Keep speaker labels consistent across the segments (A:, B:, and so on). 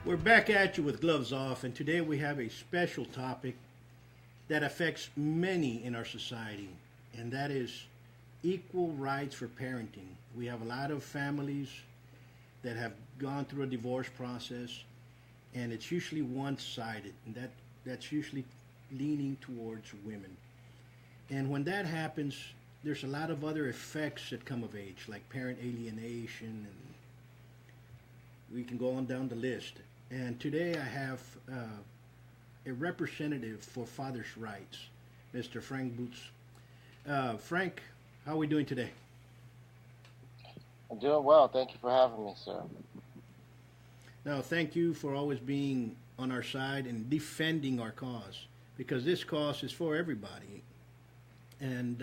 A: We're back at you with gloves off, and today we have a special topic that affects many in our society, and that is equal rights for parenting. We have a lot of families that have gone through a divorce process, and it's usually one-sided, and that's usually leaning towards women. And when that happens, there's a lot of other effects that come of age, like parent alienation, and we can go on down the list. And today I have a representative for Fathers' Rights, Mr. Frank Bustos. Frank, how are we doing today?
B: I'm doing well. Thank you for having me, sir.
A: No, thank you for always being on our side and defending our cause, because this cause is for everybody. And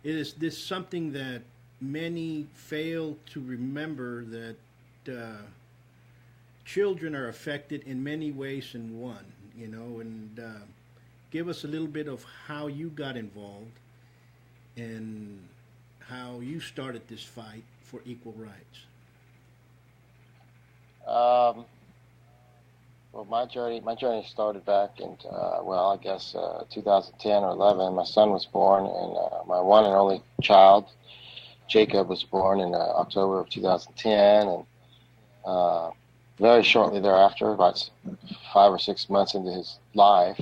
A: it is this something that many fail to remember, that children are affected in many ways in one, and give us a little bit of how you got involved and how you started this fight for equal rights.
B: Well, my journey started back in, 2010 or 11. My son was born, and my one and only child, Jacob, was born in October of 2010, and very shortly thereafter, about 5 or 6 months into his life,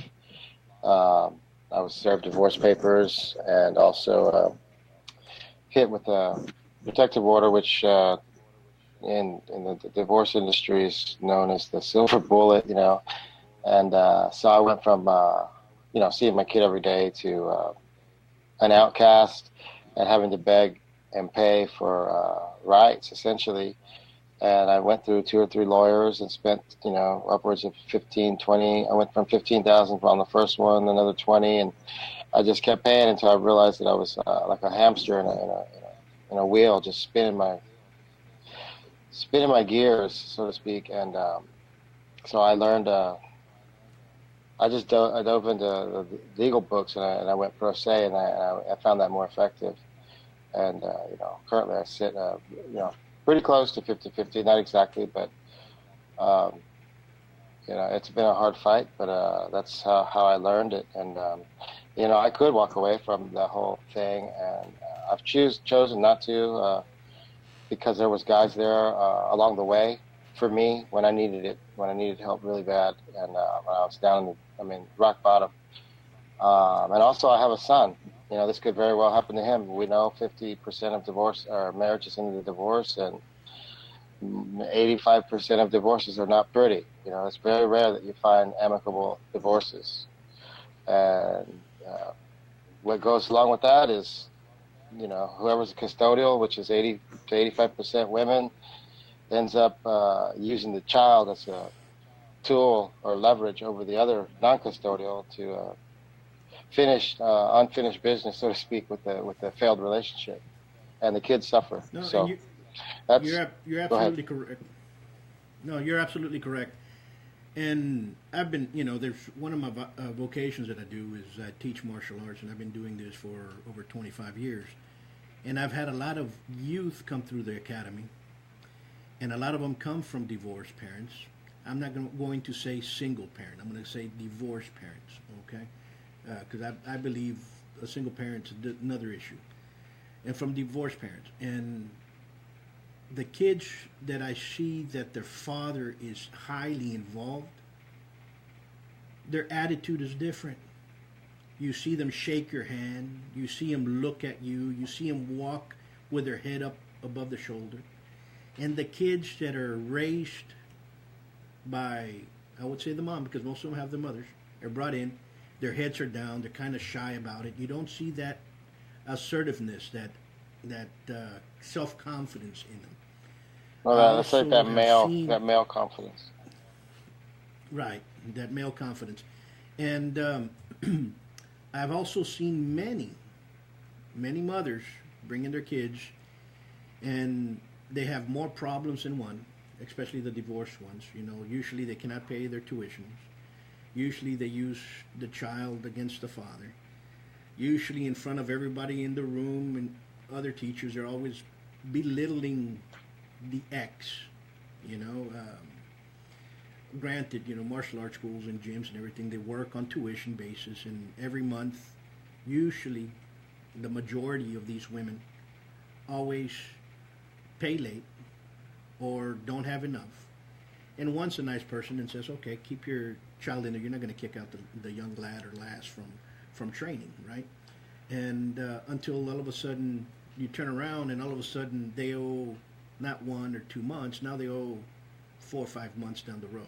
B: I was served divorce papers and also hit with a protective order, which in the divorce industry is known as the silver bullet, And so I went from, seeing my kid every day to an outcast and having to beg and pay for rights, essentially. And I went through 2 or 3 lawyers and spent, upwards of 15, 20. I went from 15,000 on the first one, another 20, and I just kept paying until I realized that I was like a hamster in a wheel, just spinning my gears, so to speak. And so I learned. I dove into the legal books, and I went pro se, and I found that more effective. And currently I sit, pretty close to 50-50, not exactly, but it's been a hard fight, but that's how I learned it. And I could walk away from the whole thing, and I've chosen not to, because there was guys there along the way for me when I needed help really bad, and when I was down rock bottom. And also I have a son. This could very well happen to him. We know 50% of divorce or marriages end in divorce, and 85% of divorces are not pretty. It's very rare that you find amicable divorces. And what goes along with that is, whoever's a custodial, which is 80 to 85% women, ends up using the child as a tool or leverage over the other non-custodial to finish unfinished business, so to speak, with the failed relationship, and the kids suffer.
A: No,
B: so
A: you're absolutely correct. No, you're absolutely correct. And I've been, there's one of my vocations that I do is I teach martial arts, and I've been doing this for over 25 years. And I've had a lot of youth come through the academy, and a lot of them come from divorced parents. I'm not going to say single parent. I'm going to say divorced parents, okay? Because I believe a single parent's another issue. And from divorced parents. And the kids that I see that their father is highly involved, their attitude is different. You see them shake your hand. You see them look at you. You see them walk with their head up above the shoulder. And the kids that are raised by, I would say the mom, because most of them have the mothers, are brought in, their heads are down, they're kind of shy about it. You don't see that assertiveness, that self-confidence in them.
B: Well, that's like that male confidence.
A: Right, that male confidence. And I've also seen many mothers bring in their kids, and they have more problems than one, especially the divorced ones. Usually they cannot pay their tuitions. Usually they use the child against the father. Usually in front of everybody in the room and other teachers, they're always belittling the ex. granted, martial arts schools and gyms and everything, they work on tuition basis, and every month, usually, the majority of these women always pay late or don't have enough. And once a nice person and says, okay, keep your child in there. You're not going to kick out the young lad or lass from training, right? And until all of a sudden you turn around and all of a sudden they owe not 1 or 2 months. Now they owe 4 or 5 months down the road,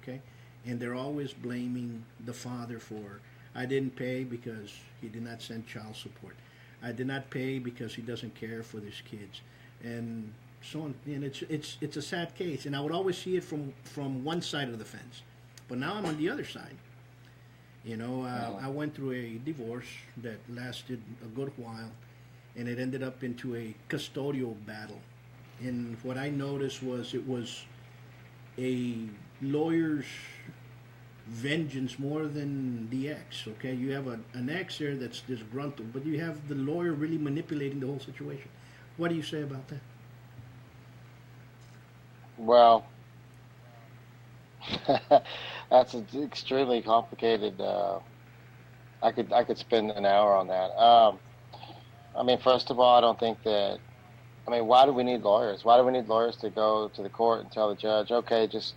A: okay? And they're always blaming the father for, I didn't pay because he did not send child support. I did not pay because he doesn't care for his kids. And so on. And it's a sad case. And I would always see it from one side of the fence. But now I'm on the other side. I went through a divorce that lasted a good while, and it ended up into a custodial battle. And what I noticed was it was a lawyer's vengeance more than the ex. Okay, you have an ex here that's disgruntled, but you have the lawyer really manipulating the whole situation. What do you say about that?
B: Well, that's extremely complicated. I could spend an hour on that. First of all, I don't think that. Why do we need lawyers? Why do we need lawyers to go to the court and tell the judge, okay, just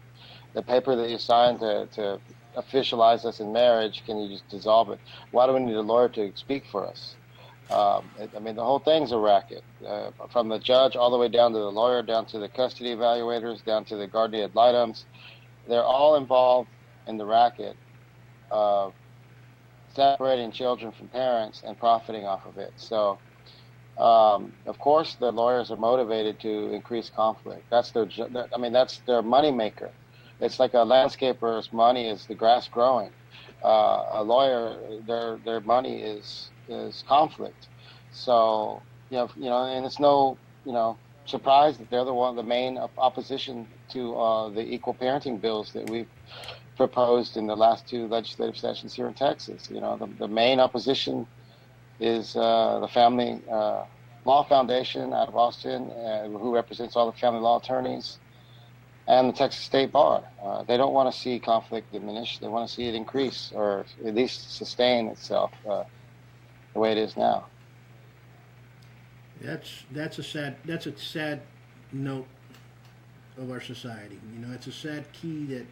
B: the paper that you signed to officialize us in marriage, can you just dissolve it? Why do we need a lawyer to speak for us? The whole thing's a racket. From the judge all the way down to the lawyer, down to the custody evaluators, down to the guardian ad litems. They're all involved in the racket of separating children from parents and profiting off of it. So, of course, the lawyers are motivated to increase conflict. That's that's their money maker. It's like a landscaper's money is the grass growing. A lawyer, their money is conflict. So, and it's no, surprise that they're the main opposition to the equal parenting bills that we've proposed in the last 2 legislative sessions here in Texas. The main opposition is the Family Law Foundation out of Austin, who represents all the family law attorneys, and the Texas State Bar. They don't want to see conflict diminish. They want to see it increase, or at least sustain itself the way it is now.
A: That's a sad note of our society. It's a sad key that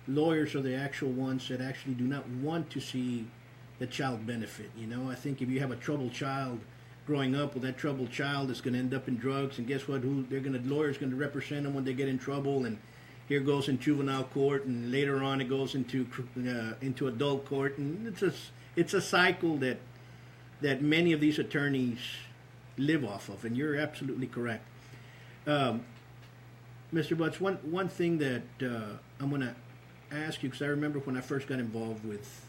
A: lawyers are the actual ones that actually do not want to see the child benefit. I think if you have a troubled child growing up, well, that troubled child is going to end up in drugs, and guess what? Lawyers going to represent them when they get in trouble, and here goes in juvenile court, and later on it goes into adult court, and it's a cycle that many of these attorneys live off of, and you're absolutely correct. Mr. Butts, one thing that I'm going to ask you, because I remember when I first got involved with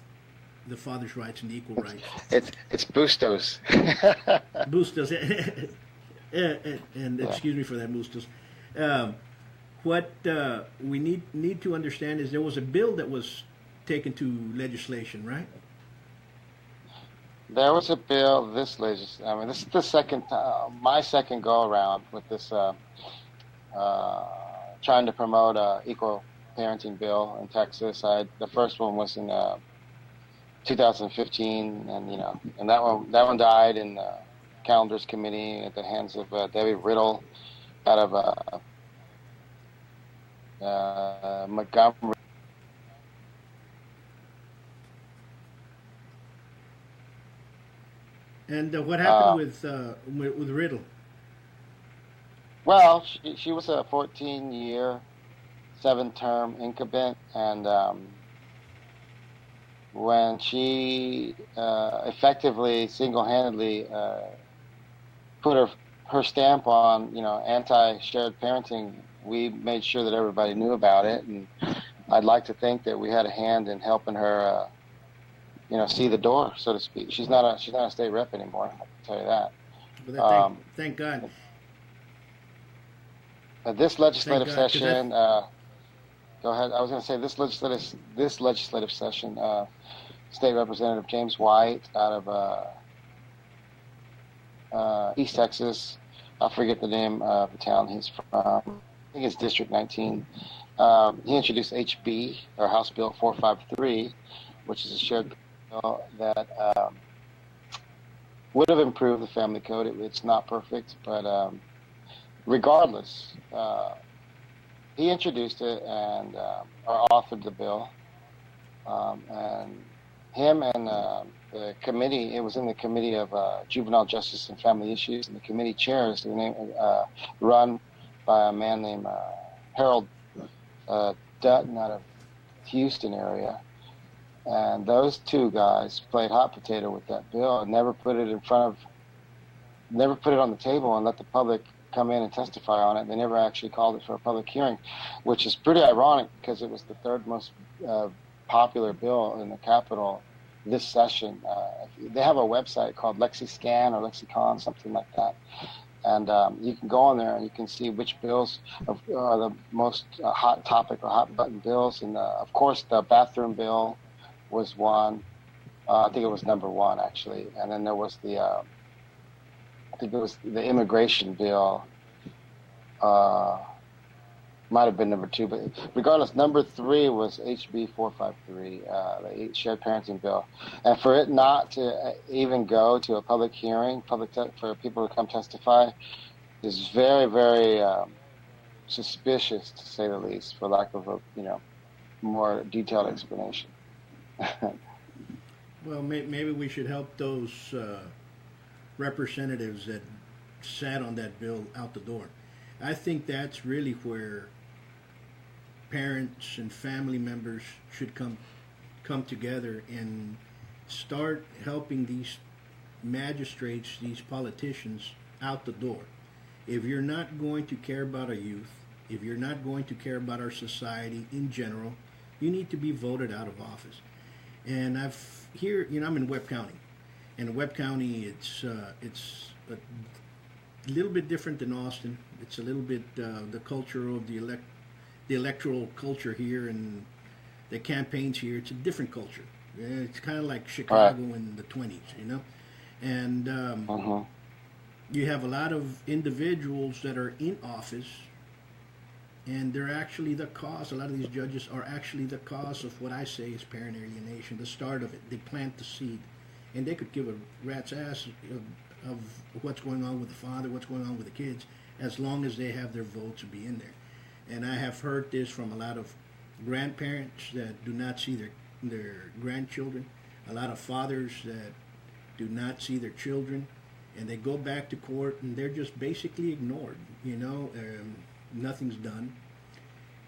A: the father's rights and the equal rights.
B: It's Bustos.
A: Bustos. And excuse me for that, Bustos. What we need to understand is there was a bill that was taken to legislation, right?
B: There was a bill this is the second my second go around with this trying to promote a equal parenting bill in Texas. The first one was in 2015, and that one died in the calendars committee at the hands of Debbie Riddle out of Montgomery.
A: And what happened with Riddle?
B: Well, she was a 14-year, 7-term incumbent, and when she effectively, single-handedly put her stamp on, anti-shared parenting, we made sure that everybody knew about it, and I'd like to think that we had a hand in helping her, see the door, so to speak. She's not a state rep anymore, I can tell you that.
A: But thank God.
B: This legislative session, go ahead. I was going to say this legislative session, State Representative James White out of East Texas, I forget the name of the town he's from. I think it's District 19. he introduced HB, or House Bill 453, which is a shared bill that would have improved the family code. It's not perfect, but regardless, he introduced it and or authored the bill, and him and the committee. It was in the Committee of Juvenile Justice and Family Issues, and the committee chair is run by a man named Harold Dutton out of Houston area. And those two guys played hot potato with that bill and never put it on the table and let the public come in and testify on it. They never actually called it for a public hearing, which is pretty ironic because it was the third most popular bill in the Capitol this session. They have a website called LexiScan or Lexicon, something like that. And you can go on there and you can see which bills are the most hot topic or hot button bills. And of course, the bathroom bill was one. I think it was number one, actually. And then there was I think it was the immigration bill. Might have been number two, but regardless, number three was HB 453, the shared parenting bill. And for it not to even go to a public hearing, for people to come testify, is very, very suspicious, to say the least, for lack of a more detailed explanation.
A: Well, maybe we should help those representatives that sat on that bill out the door. I think that's really where parents and family members should come together and start helping these magistrates, these politicians, out the door. If you're not going to care about our youth, if you're not going to care about our society in general, you need to be voted out of office. And I'm in Webb County, and Webb County, it's a little bit different than Austin. It's a little bit the culture of the electoral culture here and the campaigns here. It's a different culture. It's kind of like Chicago in the 20s, And you have a lot of individuals that are in office, and they're actually the cause. A lot of these judges are actually the cause of what I say is parent alienation, the start of it. They plant the seed, and they could give a rat's ass of what's going on with the father, what's going on with the kids, as long as they have their vote to be in there. And I have heard this from a lot of grandparents that do not see their grandchildren, a lot of fathers that do not see their children, and they go back to court and they're just basically ignored, nothing's done.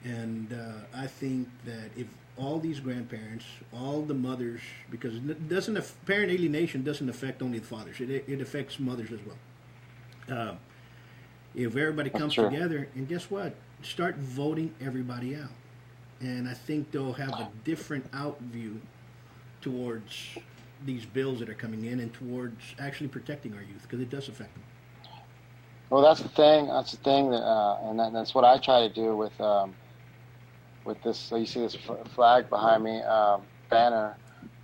A: And I think that if all these grandparents, all the mothers, because parent alienation doesn't affect only the fathers, it affects mothers as well. If everybody comes together, and guess what? Start voting everybody out. And I think they'll have a different out view towards these bills that are coming in and towards actually protecting our youth, because it does affect them.
B: Well, that's the thing. That's the thing that's what I try to do with this. So you see this flag behind me, banner.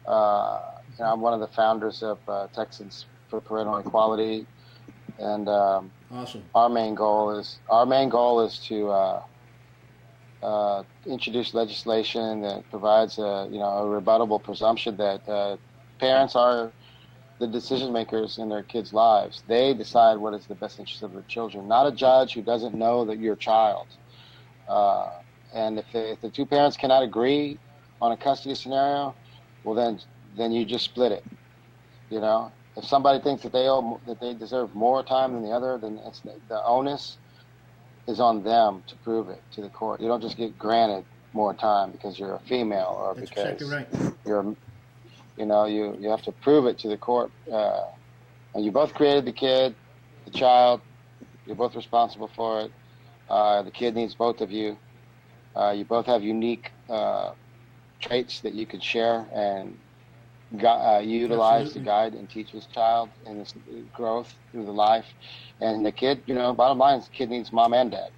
B: I'm one of the founders of Texans for Parental Equality, and
A: awesome.
B: Our main goal is to introduce legislation that provides a rebuttable presumption that parents are the decision makers in their kids' lives. They decide what is the best interest of their children, not a judge who doesn't know that your child. And if the two parents cannot agree on a custody scenario, well then you just split it. If somebody thinks that they deserve more time than the other, then the onus is on them to prove it to the court. You don't just get granted more time because you're a female or
A: That's
B: because
A: exactly right.
B: you're. You have to prove it to the court. And you both created the kid, the child. You're both responsible for it. The kid needs both of you. You both have unique traits that you can share and utilize
A: Absolutely.
B: to guide and teach this child in this growth through the life. And the kid, bottom line is the kid needs mom and dad,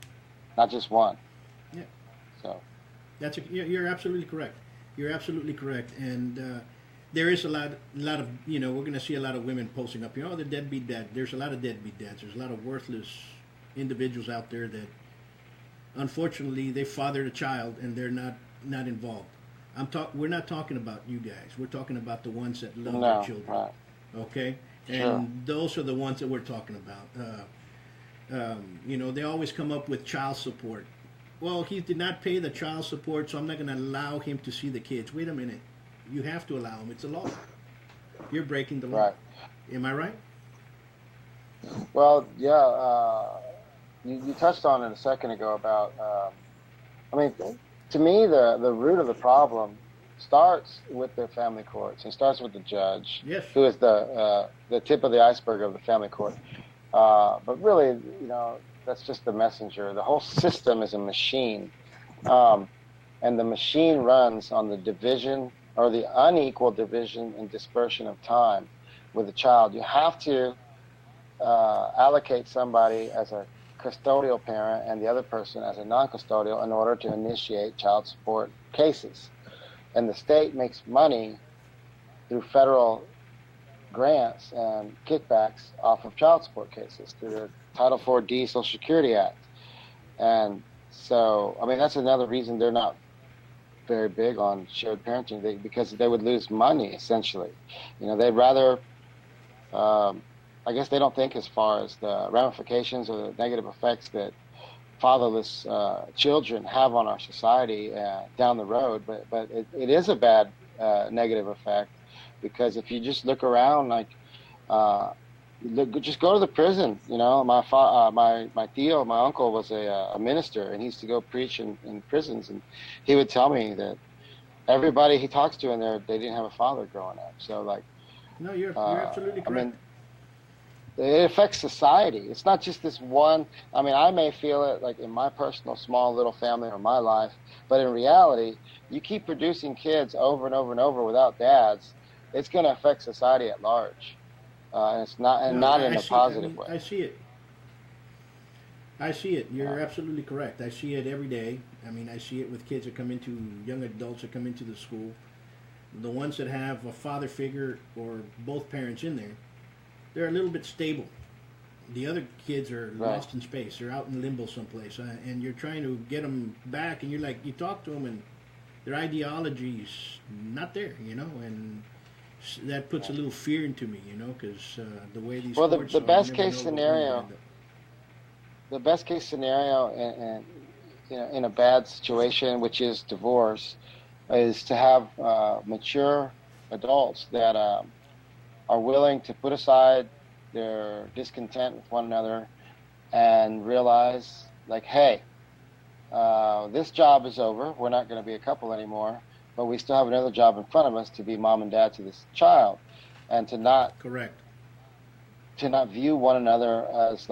B: not just one.
A: Yeah.
B: So
A: you're absolutely correct. You're absolutely correct. And there is a lot of, we're going to see a lot of women posting up, the deadbeat dad. There's a lot of deadbeat dads. There's a lot of worthless individuals out there that unfortunately, they fathered a child and they're not involved. We're not talking about you guys. We're talking about the ones that love their children.
B: Right.
A: Okay, and
B: Sure.
A: those are the ones that we're talking about. They always come up with child support. Well, he did not pay the child support, so I'm not going to allow him to see the kids. Wait a minute. You have to allow him. It's a law. You're breaking the law.
B: Right.
A: Am I right?
B: Well, yeah. You touched on it a second ago about. To me, the root of the problem starts with the family courts. It starts with the judge,
A: Yes.
B: who is the tip of the iceberg of the family court. But really, that's just the messenger. The whole system is a machine, and the machine runs on the division or the unequal division and dispersion of time with the child. You have to allocate somebody as a custodial parent and the other person as a non-custodial in order to initiate child support cases. And the state makes money through federal grants and kickbacks off of child support cases through the Title IV-D Social Security Act. And so, that's another reason they're not very big on shared parenting, because they would lose money, essentially. They'd rather... I guess they don't think as far as the ramifications or the negative effects that fatherless children have on our society down the road. But it is a bad negative effect, because if you just look around, just go to the prison. My tío, my uncle, was a minister, and he used to go preach in prisons, and he would tell me that everybody he talks to in there, they didn't have a father growing up. So
A: no, you're absolutely correct.
B: It affects society. It's not just this one. I may feel it in my personal small little family or my life, but in reality, you keep producing kids over and over and over without dads, it's going to affect society at large, and it's not in a positive way.
A: I see it. You're absolutely correct. I see it every day. I see it with kids that come into young adults that come into the school. The ones that have a father figure or both parents in there, they're a little bit stable. The other kids are lost in space. They're out in limbo someplace, and you're trying to get them back, and you talk to them, and their ideology's not there, and that puts a little fear into me, because the way these
B: the best case scenario, in a bad situation, which is divorce, is to have mature adults that are willing to put aside their discontent with one another and realize, hey, this job is over. We're not going to be a couple anymore, but we still have another job in front of us to be mom and dad to this child, and to not view one another as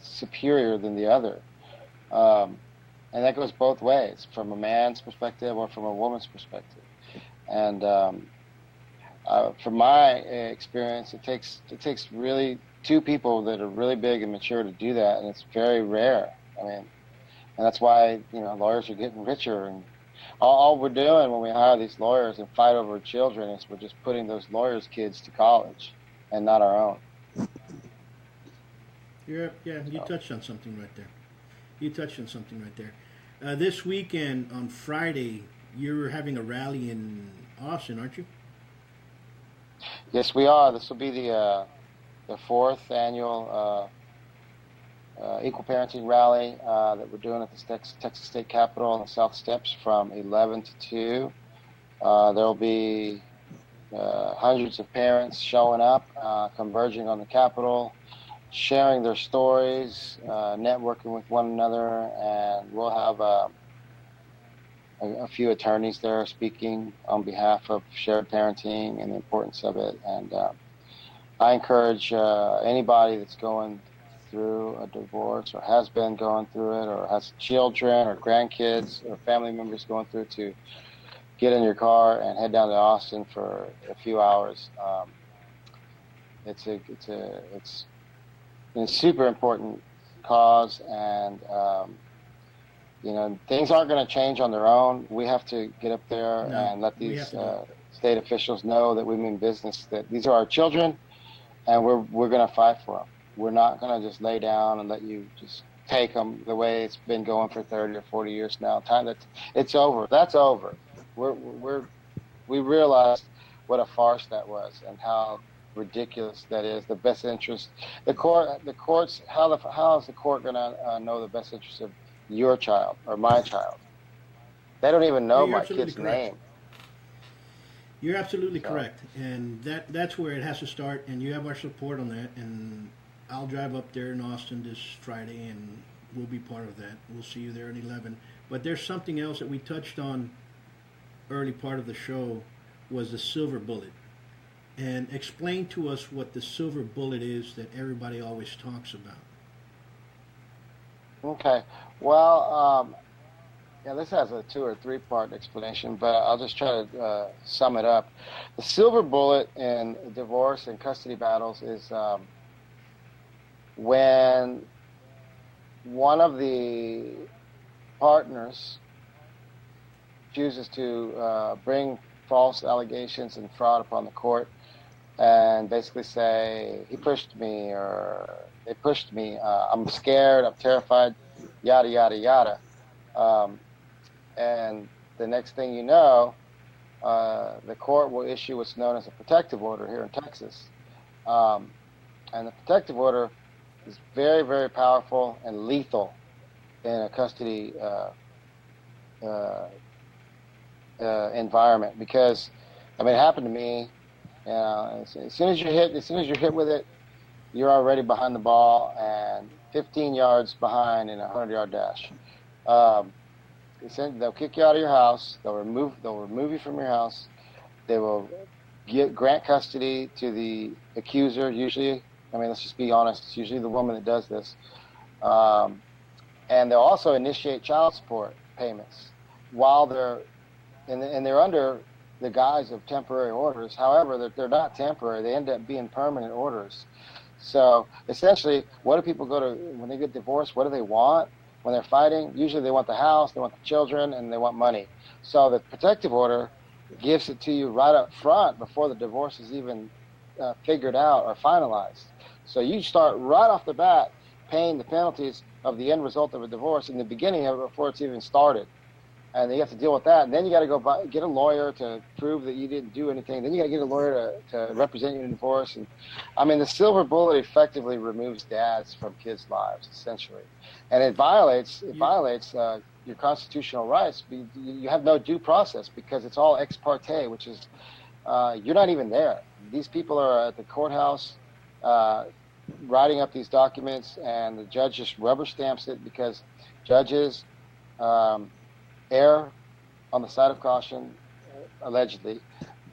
B: superior than the other. And that goes both ways, from a man's perspective or from a woman's perspective. And from my experience, it takes really two people that are really big and mature to do that, and it's very rare. And that's why lawyers are getting richer, and all we're doing when we hire these lawyers and fight over children is we're just putting those lawyers' kids to college, and not our own.
A: You touched on something right there. This weekend on Friday, you're having a rally in Austin, aren't you?
B: Yes, we are. This will be the fourth annual equal parenting rally that we're doing at the Texas State Capitol on the South Steps from 11 to 2. There'll be hundreds of parents showing up, converging on the Capitol, sharing their stories, networking with one another, and we'll have a few attorneys there speaking on behalf of shared parenting and the importance of it. And I encourage anybody that's going through a divorce or has been going through it or has children or grandkids or family members going through it to get in your car and head down to Austin for a few hours. It's a super important cause, and things aren't going to change on their own. We have to get up there and let these state officials know that we mean business, that these are our children, and we're going to fight for them. We're not going to just lay down and let you just take them the way it's been going for 30 or 40 years now. Time that it's over. That's over. We realized what a farce that was and how ridiculous that is. The best interest, the courts. How is the court going to know the best interest of your child or my child? They don't even know my kid's name.
A: You're absolutely correct, and that's where it has to start. And you have our support on that. And I'll drive up there in Austin this Friday, and we'll be part of that. We'll see you there at 11. But there's something else that we touched on early part of the show, was the silver bullet. And explain to us what the silver bullet is that everybody always talks about.
B: Okay. Well, yeah, this has a 2 or 3 part explanation, but I'll just try to sum it up. The silver bullet in divorce and custody battles is when one of the partners chooses to bring false allegations and fraud upon the court and basically say, he pushed me, or they pushed me, I'm scared, I'm terrified, yada, yada, yada. And the next thing you know, the court will issue what's known as a protective order here in Texas. And the protective order is very, very powerful and lethal in a custody environment, because, I mean, it happened to me. As soon as you're hit with it, you're already behind the ball and 15 yards behind in a 100-yard dash. They'll kick you out of your house. They'll remove you from your house. They will grant custody to the accuser. Usually, I mean, let's just be honest, it's usually the woman that does this. And they'll also initiate child support payments while they're under the guise of temporary orders. However, they're not temporary. They end up being permanent orders. So essentially, what do people go to when they get divorced? What do they want when they're fighting? Usually they want the house, they want the children, and they want money. So the protective order gives it to you right up front before the divorce is even figured out or finalized. So you start right off the bat paying the penalties of the end result of a divorce in the beginning of it before it's even started. And you have to deal with that. And then you got to go get a lawyer to prove that you didn't do anything. Then you got to get a lawyer to represent you in divorce. And I mean, the silver bullet effectively removes dads from kids' lives, essentially. And it violates your constitutional rights. You have no due process because it's all ex parte, which is you're not even there. These people are at the courthouse writing up these documents, and the judge just rubber stamps it because judges err on the side of caution, allegedly,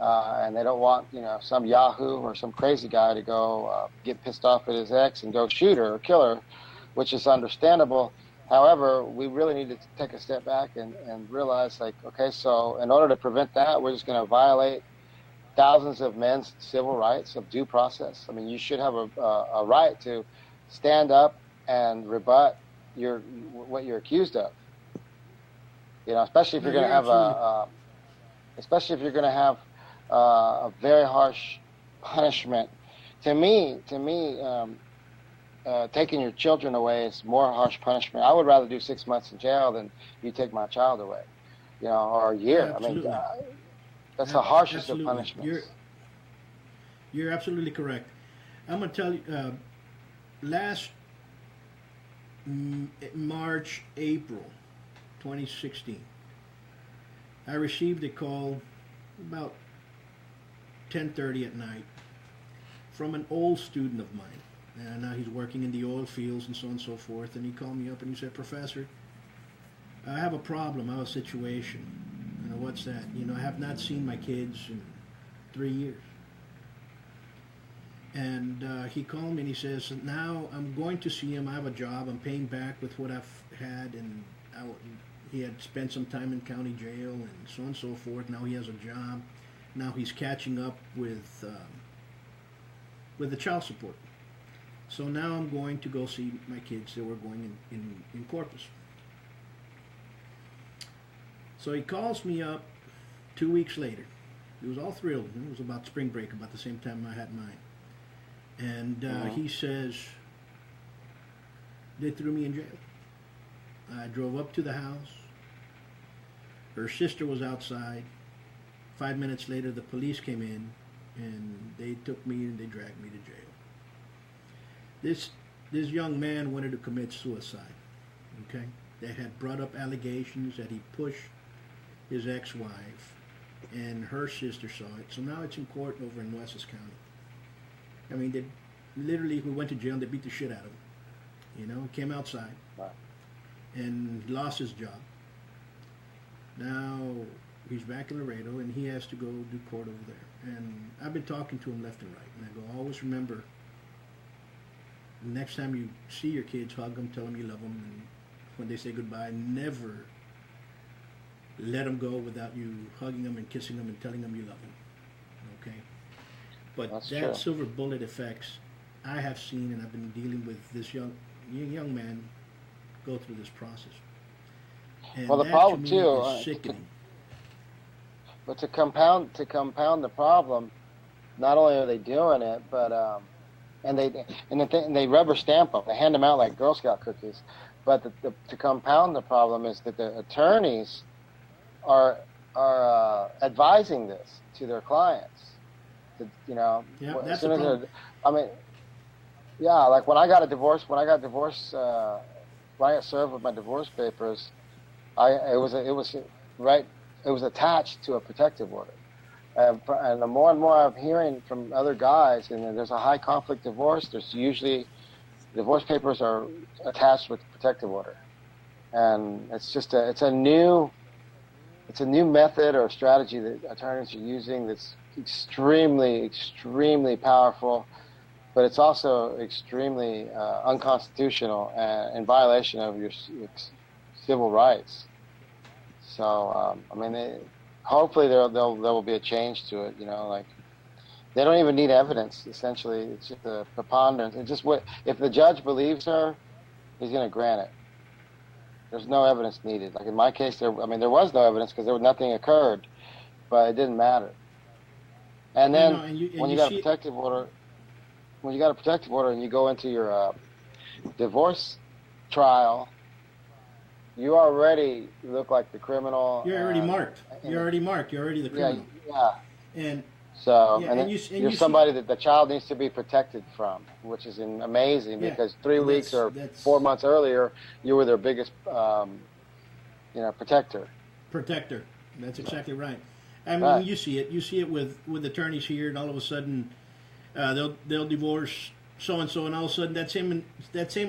B: and they don't want some yahoo or some crazy guy to go get pissed off at his ex and go shoot her or kill her, which is understandable. However, we really need to take a step back and realize, like, okay, so in order to prevent that, we're just going to violate thousands of men's civil rights of due process. I mean, you should have a right to stand up and rebut what you're accused of. Especially if you're going to have a very harsh punishment. To me, taking your children away is more harsh punishment. I would rather do 6 months in jail than you take my child away, or a year.
A: Absolutely.
B: I mean, that's the harshest of punishments.
A: You're absolutely correct. I'm going to tell you, last March, April 2016, I received a call about 10:30 at night from an old student of mine. And now he's working in the oil fields and so on and so forth. And he called me up and he said, "Professor, I have a problem. I have a situation." What's that? I have not seen my kids in 3 years. And he called me and he says, "Now I'm going to see him. I have a job. I'm paying back with what I've had." And he had spent some time in county jail and so on and so forth. Now he has a job. Now he's catching up with the child support. So now I'm going to go see my kids that were going in Corpus. So he calls me up 2 weeks later. He was all thrilled. It was about spring break, about the same time I had mine. And he says, they threw me in jail. I drove up to the house. Her sister was outside. 5 minutes later, the police came in, and they took me and they dragged me to jail. This young man wanted to commit suicide. Okay, they had brought up allegations that he pushed his ex-wife, and her sister saw it. So now it's in court over in Nueces County. I mean, they literally, we went to jail and they beat the shit out of him. You know, he came outside and lost his job. Now he's back in Laredo and he has to go do court over there. And I've been talking to him left and right. And I go, always remember, next time you see your kids, hug them, tell them you love them. And when they say goodbye, never let them go without you hugging them and kissing them and telling them you love them. Okay? But that's that true. Silver bullet effects I have seen, and I've been dealing with this young man go through this process. And
B: well, the problem too,
A: is sickening.
B: But to compound the problem, not only are they doing it, but and they rubber stamp them. They hand them out like Girl Scout cookies. But to compound the problem is that the attorneys are advising this to their clients. You know,
A: yeah, that's the problem.
B: I mean, yeah, like when I got served with my divorce papers, it was attached to a protective order. And the more and more I'm hearing from other guys, and there's a high conflict divorce, there's usually divorce papers are attached with protective order. And it's a new method or strategy that attorneys are using that's extremely, extremely powerful, but it's also extremely unconstitutional and in violation of your civil rights. So, I mean, hopefully there will be a change to it. You know, like they don't even need evidence. Essentially, it's just a preponderance. It's just if the judge believes her, he's going to grant it. There's no evidence needed. Like in my case, there was no evidence because nothing occurred, but it didn't matter. And then when you got a protective order and you go into your divorce trial, you already look like the criminal.
A: You're already marked. You're already the criminal.
B: Yeah.
A: And
B: so, and you're somebody that the child needs to be protected from, which is amazing because 3 weeks or 4 months earlier, you were their biggest, protector.
A: Protector. That's exactly right. I mean, you see it with attorneys here, and all of a sudden, they'll divorce so and so, and all of a sudden that same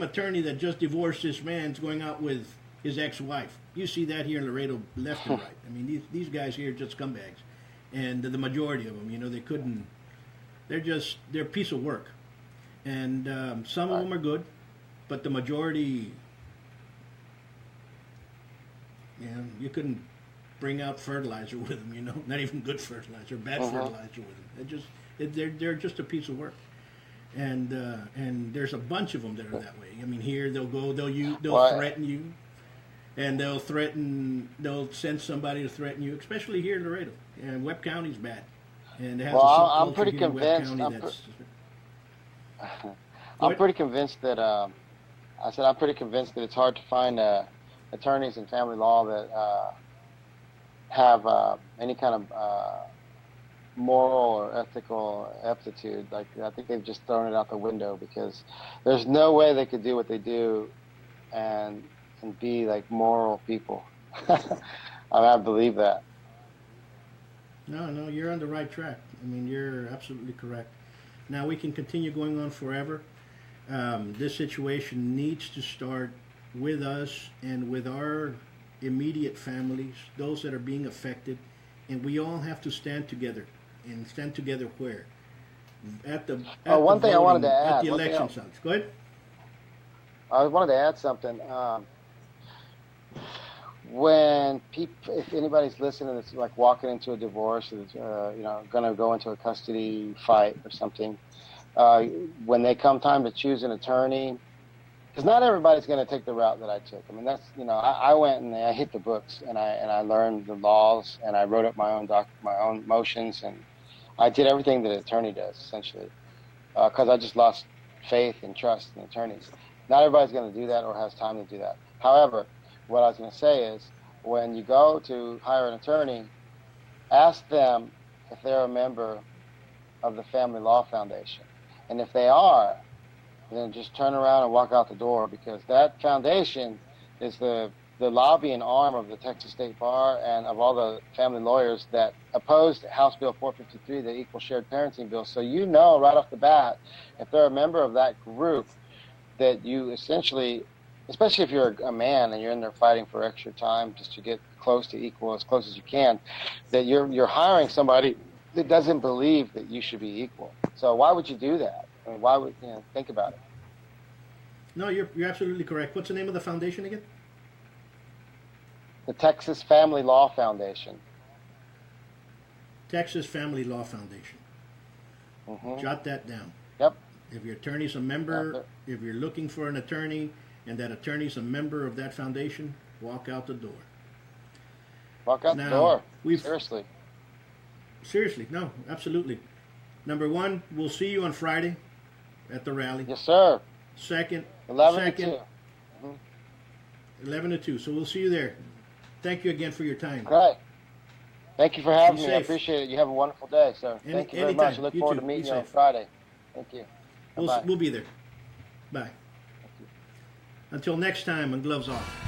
A: attorney that just divorced this man's going out with his ex-wife. You see that here in Laredo, left and right. I mean, these guys here are just scumbags, and the majority of them, they're a piece of work, and some of them are good, but the majority, you couldn't bring out fertilizer with them, not even good fertilizer, bad fertilizer with them. They're just a piece of work, and there's a bunch of them that are that way. I mean, here they'll threaten you, and they'll send somebody to threaten you, especially here in Laredo. And Webb County's bad, and it has
B: I'm pretty convinced. I'm pretty convinced that I'm pretty convinced that it's hard to find attorneys in family law that have any kind of moral or ethical aptitude. Like, I think they've just thrown it out the window because there's no way they could do what they do and be like moral people. I believe that.
A: No, you're on the right track. I mean, you're absolutely correct. Now, we can continue going on forever. This situation needs to start with us and with our immediate families, those that are being affected, and we all have to stand together. And stand together where? At the
B: thing I wanted to add.
A: At the election sites. Go ahead.
B: I wanted to add something. If anybody's listening that's like walking into a divorce, that's going to go into a custody fight or something, when they come time to choose an attorney, because not everybody's going to take the route that I took. I mean, that's I went and I hit the books and I learned the laws and I wrote up my own motions and I did everything that an attorney does essentially, because I just lost faith and trust in attorneys. Not everybody's going to do that or has time to do that. However, what I was going to say is, when you go to hire an attorney, ask them if they're a member of the Family Law Foundation. And if they are, then just turn around and walk out the door, because that foundation is the lobbying arm of the Texas State Bar and of all the family lawyers that opposed House Bill 453, the Equal Shared Parenting Bill. So you know right off the bat, if they're a member of that group, that you essentially, especially if you're a man and you're in there fighting for extra time just to get close to equal, as close as you can, that you're hiring somebody that doesn't believe that you should be equal. So why would you do that? I mean, why would think about it?
A: No, you're absolutely correct. What's the name of the foundation again?
B: The Texas Family Law Foundation.
A: Texas Family Law Foundation.
B: Mm-hmm.
A: Jot that down.
B: Yep.
A: If your attorney's a member, if you're looking for an attorney and that attorney's a member of that foundation, walk out the door.
B: Walk out the door. Seriously.
A: Seriously, no, absolutely. Number one, we'll see you on Friday at the rally.
B: Yes, sir.
A: Second,
B: 11 to 2. Mm-hmm.
A: 11 to 2. So we'll see you there. Thank you again for your time.
B: Great. Thank you for having me.
A: Safe.
B: I appreciate it. You have a wonderful day, sir. Thank you very much. I look forward to meeting you on Friday. Thank you.
A: We'll be there. Bye. Until next time, and gloves off.